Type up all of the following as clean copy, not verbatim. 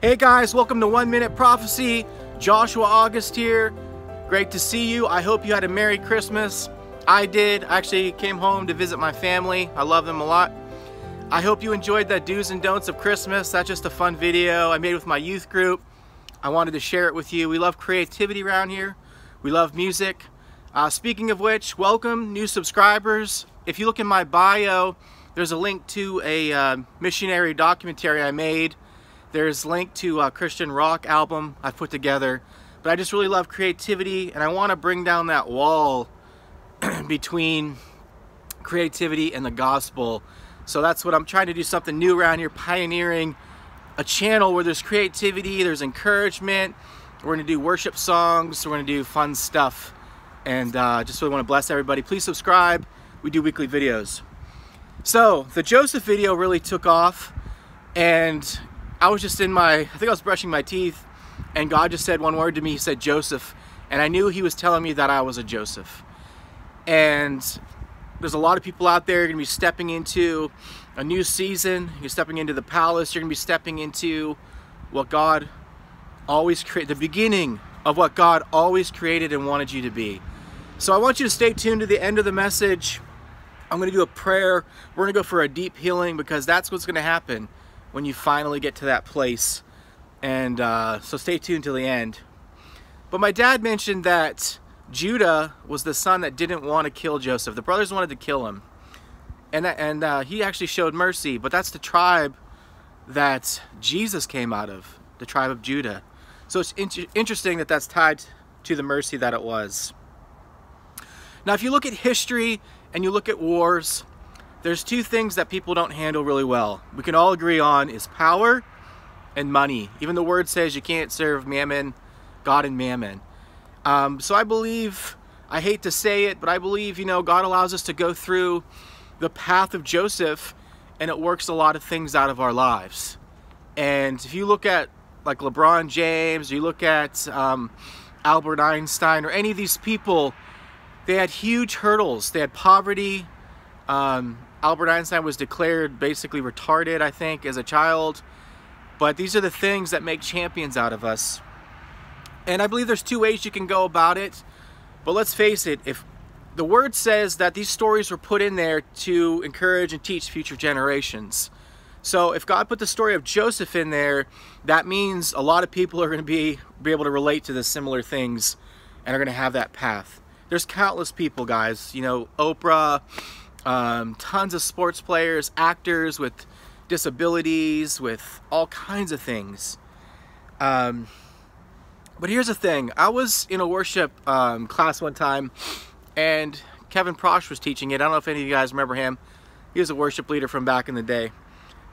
Hey guys, welcome to 1 Minute Prophecy. Joshua August here. Great to see you. I hope you had a Merry Christmas. I did. I actually came home to visit my family. I love them a lot. I hope you enjoyed the do's and don'ts of Christmas. That's just a fun video I made with my youth group. I wanted to share it with you. We love creativity around here. We love music. Speaking of which, welcome new subscribers. If you look in my bio, there's a link to a missionary documentary I made. There's a link to a Christian rock album I've put together. But I just really love creativity, and I want to bring down that wall between creativity and the gospel. So that's what I'm trying to do, something new around here, pioneering a channel where there's creativity, there's encouragement. We're going to do worship songs, we're going to do fun stuff. And just really want to bless everybody. Please subscribe. We do weekly videos. So the Joseph video really took off, and I was just I think I was brushing my teeth, and God just said one word to me. He said Joseph, and I knew he was telling me that I was a Joseph. And there's a lot of people out there going to be stepping into a new season. You're stepping into the palace. You're going to be stepping into what God always created, the beginning of what God always created and wanted you to be. So I want you to stay tuned to the end of the message. I'm going to do a prayer. We're going to go for a deep healing, because that's what's going to happen when you finally get to that place. And so stay tuned till the end. But my dad mentioned that Judah was the son that didn't want to kill Joseph. The brothers wanted to kill him, and he actually showed mercy. But that's the tribe that Jesus came out of, the tribe of Judah. So it's interesting that that's tied to the mercy that it was. Now if you look at history and you look at wars, there's two things that people don't handle really well. We can all agree on is power and money. Even the word says you can't serve mammon, God and mammon. So I believe, I hate to say it, but I believe, God allows us to go through the path of Joseph, and it works a lot of things out of our lives. And if you look at like LeBron James, or you look at Albert Einstein, or any of these people, they had huge hurdles. They had poverty. Albert Einstein was declared basically retarded, I think, as a child. But these are the things that make champions out of us. And I believe there's two ways you can go about it. But let's face it, if the word says that these stories were put in there to encourage and teach future generations. So if God put the story of Joseph in there, that means a lot of people are going to be able to relate to the similar things and are going to have that path. There's countless people, guys. Oprah, tons of sports players, actors with disabilities, with all kinds of things. But here's the thing. I was in a worship class one time, and Kevin Prosh was teaching it. I don't know if any of you guys remember him. He was a worship leader from back in the day.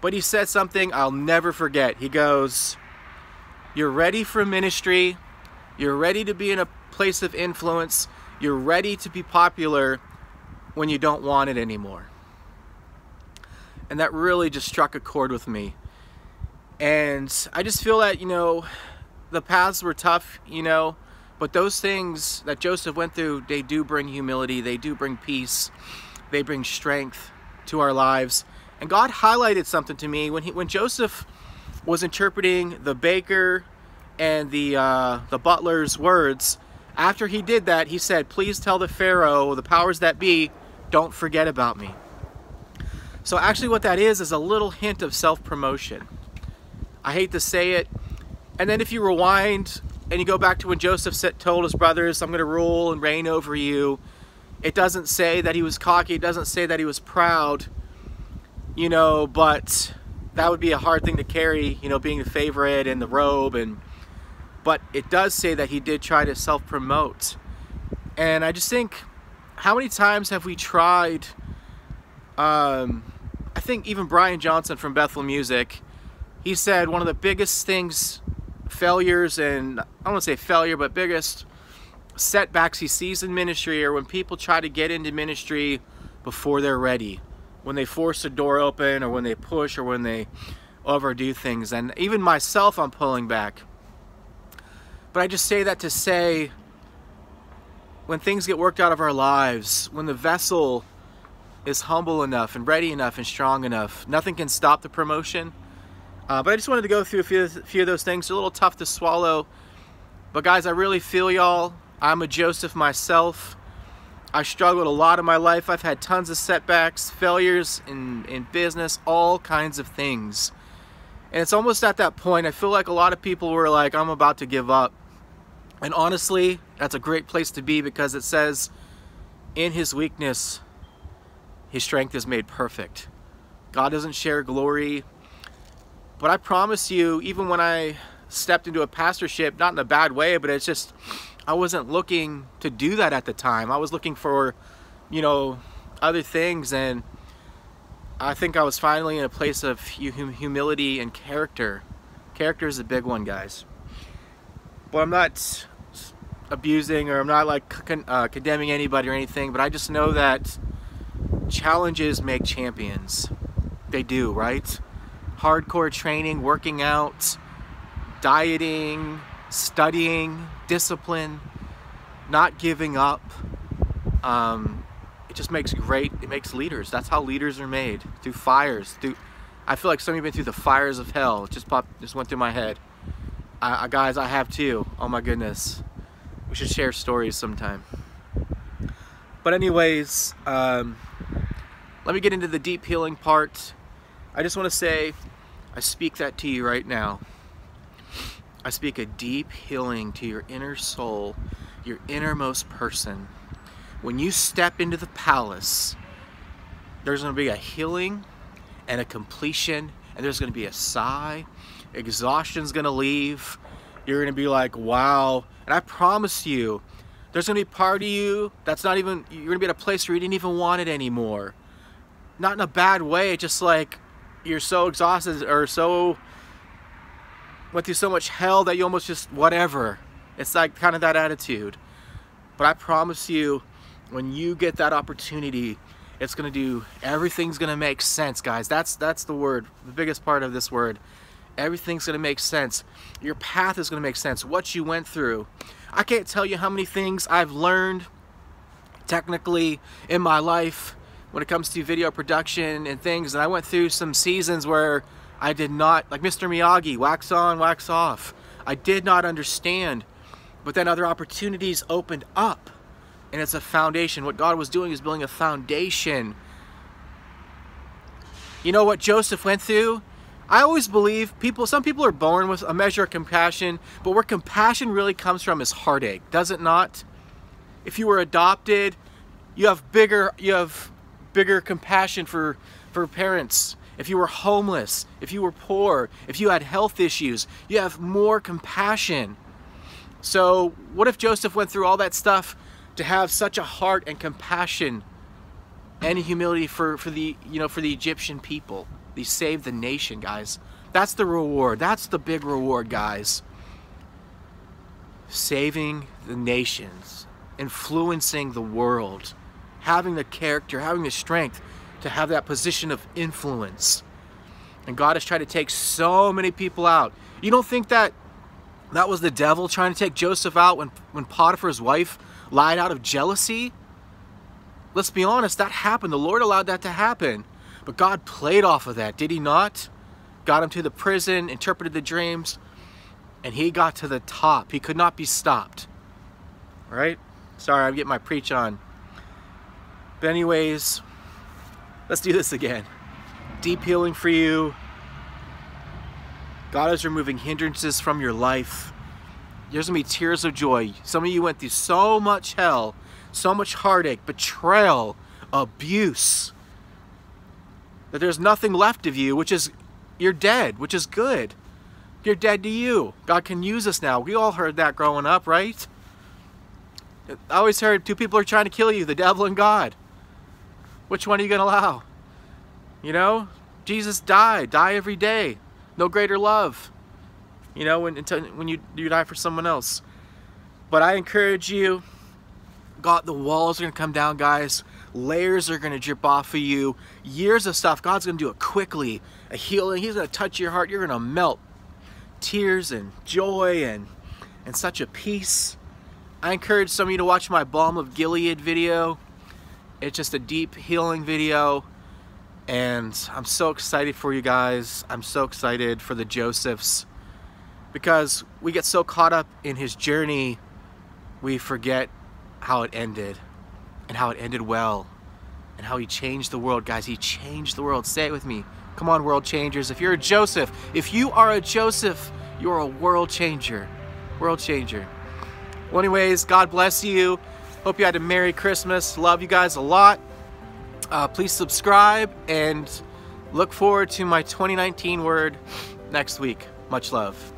But he said something I'll never forget. He goes, "You're ready for ministry. You're ready to be in a place of influence. You're ready to be popular when you don't want it anymore." And that really just struck a chord with me. And I just feel that, the paths were tough, but those things that Joseph went through, they do bring humility, they do bring peace, they bring strength to our lives. And God highlighted something to me when Joseph was interpreting the baker and the butler's words. After he did that, he said, "Please tell the Pharaoh, the powers that be, don't forget about me." So actually what that is a little hint of self-promotion. I hate to say it. And then if you rewind and you go back to when Joseph told his brothers, "I'm going to rule and reign over you," it doesn't say that he was cocky. It doesn't say that he was proud, but that would be a hard thing to carry, being the favorite and the robe. But it does say that he did try to self-promote. And I just think, how many times have we tried, I think even Brian Johnson from Bethel Music, he said one of the biggest things, failures, and I don't want to say failure, but biggest setbacks he sees in ministry are when people try to get into ministry before they're ready. When they force a door open, or when they push, or when they overdo things. And even myself, I'm pulling back. But I just say that to say, when things get worked out of our lives, when the vessel is humble enough and ready enough and strong enough, nothing can stop the promotion. But I just wanted to go through a few of those things. They're a little tough to swallow. But guys, I really feel y'all. I'm a Joseph myself. I struggled a lot in my life. I've had tons of setbacks, failures in business, all kinds of things. And it's almost at that point, I feel like a lot of people were like, I'm about to give up. And honestly, that's a great place to be, because it says, in his weakness, his strength is made perfect. God doesn't share glory. But I promise you, even when I stepped into a pastorship, not in a bad way, but it's just, I wasn't looking to do that at the time. I was looking for, you know, other things, and I think I was finally in a place of humility and character. Character is a big one, guys. But I'm not abusing, or I'm not like condemning anybody or anything, but I just know that challenges make champions. They do, right? Hardcore training, working out, dieting, studying, discipline, not giving up. It just makes it makes leaders. That's how leaders are made, through fires. I feel like some of you have been through the fires of hell. It just went through my head. Guys, I have too. Oh my goodness. We should share stories sometime. But anyways, let me get into the deep healing part. I just want to say, I speak that to you right now. I speak a deep healing to your inner soul, your innermost person. When you step into the palace, there's going to be a healing and a completion, and there's going to be a sigh. Exhaustion's going to leave. You're going to be like, wow. And I promise you, there's going to be part of you that's not even, you're going to be at a place where you didn't even want it anymore. Not in a bad way, just like you're so exhausted, or so went through so much hell that you almost just whatever. It's like kind of that attitude. But I promise you, when you get that opportunity, it's gonna do, everything's gonna make sense, guys. That's the word, the biggest part of this word. Everything's gonna make sense. Your path is gonna make sense. What you went through. I can't tell you how many things I've learned technically in my life when it comes to video production and things. And I went through some seasons where I did not, like Mr. Miyagi, wax on, wax off. I did not understand, but then other opportunities opened up, and it's a foundation. What God was doing is building a foundation. You know what Joseph went through? I always believe some people are born with a measure of compassion, but where compassion really comes from is heartache, does it not? If you were adopted, you have bigger compassion for parents. If you were homeless, if you were poor, if you had health issues, you have more compassion. So what if Joseph went through all that stuff to have such a heart and compassion and humility for the Egyptian people? He saved the nation, guys. That's the reward. That's the big reward, guys. Saving the nations, influencing the world, having the character, having the strength to have that position of influence. And God has tried to take so many people out. You don't think that was the devil trying to take Joseph out when Potiphar's wife lied out of jealousy? Let's be honest, that happened. The Lord allowed that to happen. But God played off of that, did he not? Got him to the prison, interpreted the dreams, and he got to the top. He could not be stopped. Right? Sorry, I'm getting my preach on. But anyways, let's do this again. Deep healing for you. God is removing hindrances from your life. There's going to be tears of joy. Some of you went through so much hell, so much heartache, betrayal, abuse, that there's nothing left of you, which is, you're dead, which is good. You're dead to you. God can use us now. We all heard that growing up, right? I always heard two people are trying to kill you, the devil and God. Which one are you going to allow? You know, Jesus died. Die every day. No greater love. You know, when you die for someone else. But I encourage you, God, the walls are going to come down, guys. Layers are going to drip off of you. Years of stuff. God's going to do it quickly. A healing. He's going to touch your heart. You're going to melt. Tears and joy and such a peace. I encourage some of you to watch my Balm of Gilead video. It's just a deep healing video. And I'm so excited for you guys. I'm so excited for the Josephs, because we get so caught up in his journey, we forget how it ended, and how it ended well, and how he changed the world. Guys, he changed the world. Say it with me. Come on, world changers. If you're a Joseph, if you are a Joseph, you're a world changer. World changer. Well, anyways, God bless you. Hope you had a Merry Christmas. Love you guys a lot. Please subscribe and look forward to my 2019 word next week. Much love.